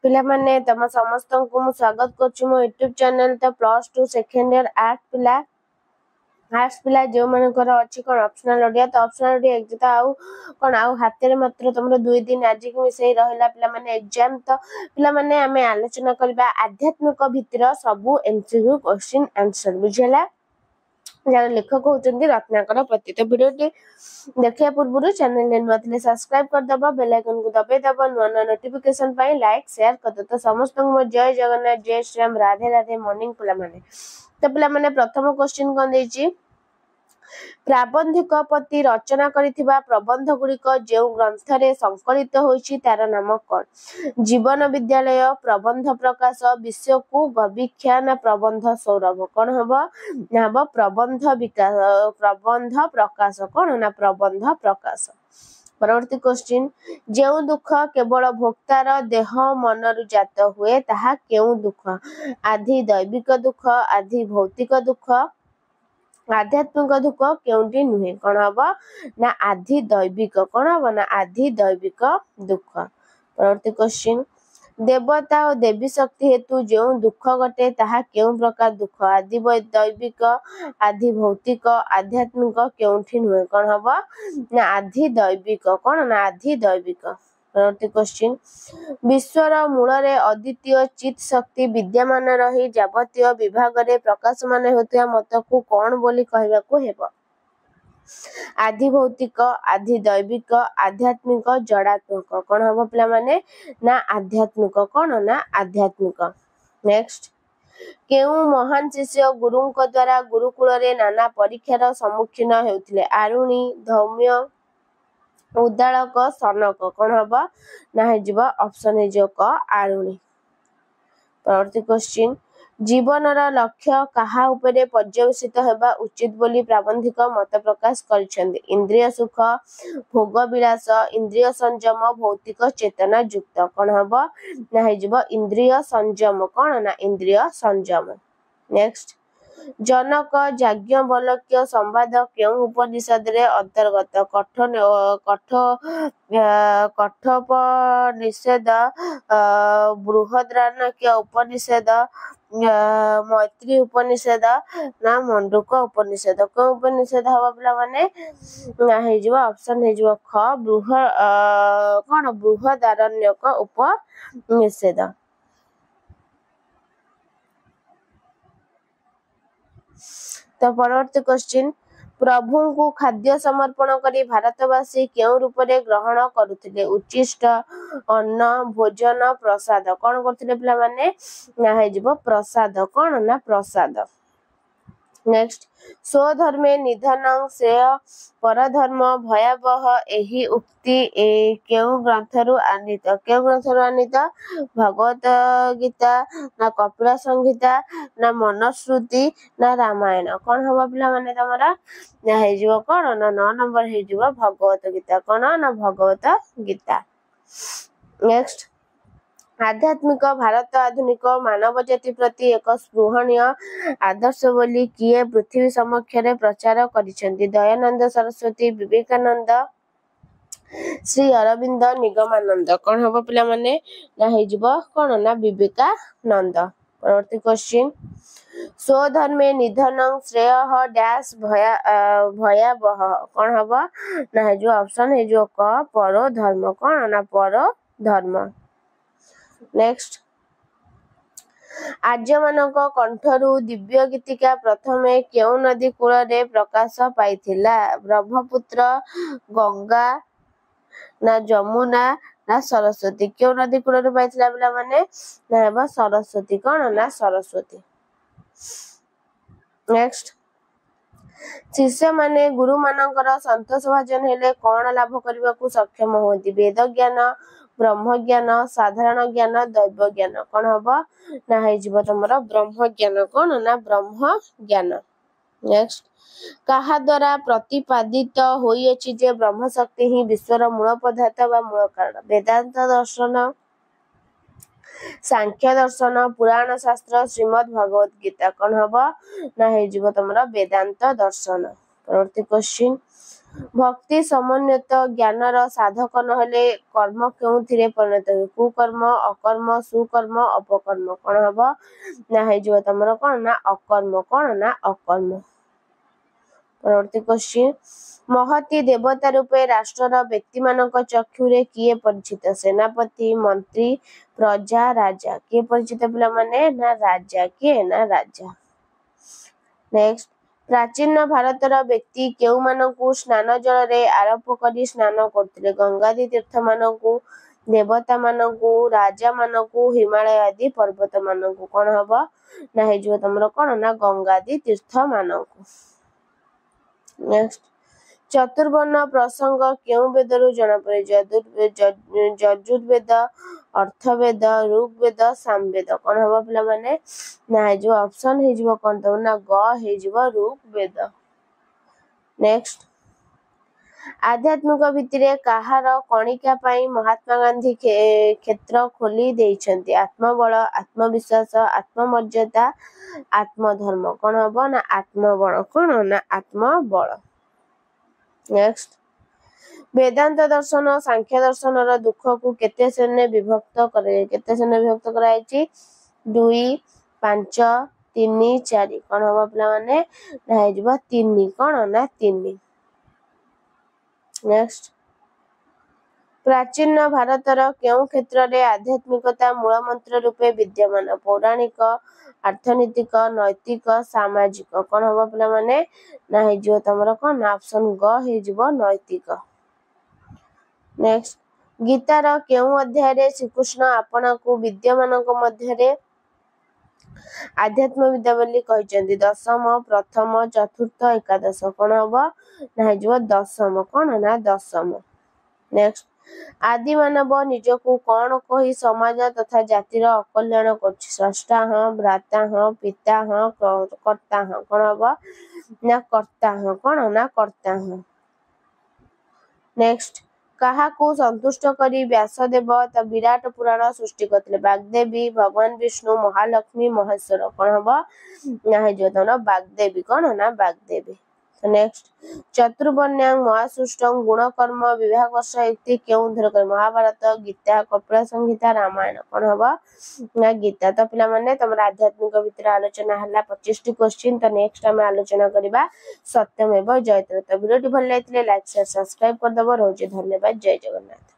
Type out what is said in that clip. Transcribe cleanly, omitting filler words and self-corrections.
पिला माने तम समस्त को मु स्वागत करछु मो YouTube चैनल तो +2 सेकंड ईयर आर्ट्स पिला जो मानकर अछि कोन ऑप्शनल ओडिया तो ऑप्शनल ओडिया एग्जाम आउ कोन आउ हाते रे मात्र तमरो 2 दिन आज के मिसई रहला पिला माने एग्जाम तो पिला माने हमें आलोचना करबा आध्यात्मिक भितर सब एमसीक्यू क्वेश्चन आंसर बुझला जहाँ लेखक होचंदी रत्नाकर प्रति तो वीडियो देखिया पूर्व चैनल ने नथिले सब्सक्राइब कर दबा बेल आइकन को दबे दबा नुआ नोटिफिकेशन पाई लाइक शेयर कर दो तो समस्त को जय जगन्नाथ जय श्री राम राधे राधे मॉर्निंग पिला माने तो पिला माने प्रथम क्वेश्चन कोन देछि प्राबंधिक पति रचना करिथिबा प्रबंध गुड़िक जो ग्रंथ रे संकलित होइछि तार नाम कोन जीवन विद्यालय प्रबंध प्रकाश विश्व को गविख्या ना प्रबंध सौरभ कोन हबो ना हबो प्रबंध विकास प्रबंध प्रकाश कोन ना प्रबंध प्रकाश परवर्ती क्वेश्चन जो दुख केवल भोक्तार देह मनरु जात हुए ताहा केउ दुख आधि दैविक दुख आधि भौतिक दुख आध्यात्मिक दुख केउटी नुहे कोन हबो ना आधि दैविक कोन हबो ना आधि दैविक दुख परवर्ती क्वेश्चन देवता और देवी शक्ति हेतु जो दुख घटे ताहा केउ प्रकार दुख आदि दैविक आधि भौतिक आध्यात्मिक केउठी नुहे कोन हबो ना आधि दैविक कोन ना आधि दैविक परवर्ती क्वेश्चन विश्वर मूल रे अद्वितीय चित शक्ति विद्यमान रही जावतीय विभाग रे प्रकाश माने होतिया मत को कोन बोली कहबा को हेबो आधि भौतिक आधि दैविक आध्यात्मिक जड़ात्मक कोन हबो पिला माने ना आध्यात्मिक कोन ना आध्यात्मिक नेक्स्ट केउ महान शिष्य गुरुଙ୍କ द्वारा गुरुकुल रे नाना परीक्षार सम्मुखीन हेउथिले आरुणी धौम्य उदालक सनक कोन हबो ना हेजिबो ऑप्शन हे जो क आरुणी परवर्ती क्वेश्चन जीवनर लक्ष्य कहा उपरे पर्यवसित हेबा उचित बोली प्राबंधिक मत प्रकाश करिसेंदी इंद्रिय सुख भोग विलास इंद्रिय संयम भौतिक चेतना युक्त कोन हबो ना हेजिबो इंद्रिय संयम कोन ना इंद्रिय संयम नेक्स्ट जनक याज्ञवल्क्य संवाद केउ उपनिषद रे अंतर्गत कठोपनिषद बृहद्रारण्यक उपनिषद मैत्री उपनिषद ना मंडूक उपनिषद को उपनिषद हवा पिला माने ना हे जिवो ऑप्शन हे जिवो ख कोन बृहदारण्यक उपनिषद तो परवर्ती क्वेश्चन प्रभु को खाद्य समर्पण करी भारतवासी केउ रूप रे ग्रहण करुथिले उच्चिष्ट अन्न भोजन प्रसाद कोन करथिले पिला माने ना हे जिवो प्रसाद कोन ना प्रसाद नेक्स्ट स्वधर्मे निधनं श्रेय परधर्म भयावह एही उक्ति केउ ग्रंथरु आनीत भगवत गीता ना कपिल संहिता ना मनुस्मृति ना रामायण कोन हबो पिला माने तमरा ना हे जिवो कोन ना 9 नंबर हे जिवो भगवत गीता कोन ना भगवत गीता नेक्स्ट आध्यात्मिक भारत आधुनिक मानव जाति प्रति एक स्पृहणीय आदर्श बोली किए पृथ्वी समक्ष रे प्रचार करिसेंती दयानंद सरस्वती विवेकानंद श्री अरविंद निगमानंद कोन हबो पिला माने ना हे जिवो कोन ना विवेकानंद परवर्ती क्वेश्चन स्वधर्मे निधनं श्रेय डैश भयावह कोन हबो ना हे जो ऑप्शन हे जो क परो धर्म कोन ना परो धर्म नेक्स्ट आर्य मानक कंठरु दिव्य गीतिका प्रथमे केउ नदी कूल रे प्रकाश पाइथिला ब्रह्मपुत्र गंगा ना जमुना ना सरस्वती केउ नदी कूल रे पाइथिला बिला माने ना हेबा सरस्वती कोन ना सरस्वती नेक्स्ट शिष्य माने गुरु मानकर संतोष भाजन हेले कोन लाभ करबा को सक्षम होती वेद ज्ञान ब्रह्म ज्ञान साधारण ज्ञान दैव ज्ञान कोन हबो ना हे जिवो तमरा ब्रह्म ज्ञान कोन ना ब्रह्म ज्ञान नेक्स्ट कहा द्वारा प्रतिपादित होई अछि जे ब्रह्म शक्ति ही विश्वर मूल पदार्थ बा मूल कारण वेदांत दर्शन सांख्य दर्शन पुराण शास्त्र श्रीमद् भगवत गीता कोन हबो ना हे जिवो तमरा वेदांत दर्शन परवर्ती क्वेश्चन भक्ति समन्वित ज्ञानर साधक नहले कर्म केउथिरे परिणत हुए कुकर्म अकर्म सुकर्म अपकर्म कौन हम ना हो तुम कौन ना अकर्म कौन ना अकर्म। परवर्ती क्वेश्चन महती देवता रूपे राष्ट्रर व्यक्ति मानक चक्षुरे किए परिचित सेनापति मंत्री प्रजा राजा किए परिचित पिला माने ना राजा किए ना राजा। नेक्स्ट प्राचीन भारतर व्यक्ति केउ मानकु स्नान जल रे आरोप करी स्नान करथिले गंगादी तीर्थ मानकु देवता मानकु राजा मानकु हिमालय आदि पर्वत मानकु कौन हम ना हो तुम कौन ना गंगादी तीर्थ मानकु। नेक्स्ट चतुर्वर्ण प्रसंग केउ वेदरु जना पड़े यजुर्वेद अर्थवेद ऋग्वेद सामवेद कौन हम पिला माने ना जो ऑप्शन हो कौन तो ना ग हो ऋग्वेद। नेक्स्ट आध्यात्मिक भित्तिरे कहार कणिका पाई महात्मा गांधी क्षेत्र खोली देइछन्ति आत्मबल आत्मविश्वास आत्ममर्यादा आत्मधर्म कौन हम ना आत्मबल कौन ना आत्मबल। नेक्स्ट वेदांत दर्शन सांख्य दर्शन रा दुख को केते श्रेणी विभक्त करे केते श्रेणी विभक्त कराइछि 2 5 3 4 कौन हम पिला माने ना हेजबा 3 कौन ना 3। नेक्स्ट प्राचीन भारतर केउ क्षेत्र रे आध्यात्मिकता मूल मंत्र रूपे विद्यमान पौराणिक अर्थनीतिक नैतिक सामाजिक कौन हम पिला माने ना हेजो तमरा कौन ऑप्शन ग हेजबो नैतिक। नेक्स्ट गीतार केउ अध्याय रे श्रीकृष्ण आपना को विद्यमानक मध्य रे आध्यात्म विद्या बोली कहिचंदी दशम प्रथम चतुर्थ एकादश कौन हम ना हेजबो दशम कौन ना दशम। नेक्स्ट आदि मानव निजको कौन कही समाज तथा जातिर अकल्याण करछि स्रष्टा हाँ भ्राता हाँ पिता हाँ कर्ता हाँ कौन हम ना कर्ता हाँ कौन ना कर्ता हाँ। नेक्स्ट कहा को संतुष्ट करी व्यासदेव त विराट पुराण सृष्टि करथिले बागदेवी भगवान विष्णु महालक्ष्मी महेश्वर कौन हम ना हेजो तनो बागदेवी कौन ना बागदेवी। नेक्स्ट चतुर्वर्ण्यां महासृष्टं गुणकर्म विभागश युक्ति केउ धर कर महाभारत गीता कपिल संहिता रामायण कौन हम ना गीता। तो पिला माने तमरा आध्यात्मिक भितर आलोचना हला 25 टी क्वेश्चन। तो नेक्स्ट हम आलोचना करिबा सत्यमेव जयते। तो वीडियो भल लागिले लाइक शेयर सब्सक्राइब कर दबो। रोज धन्यवाद। जय जगन्नाथ।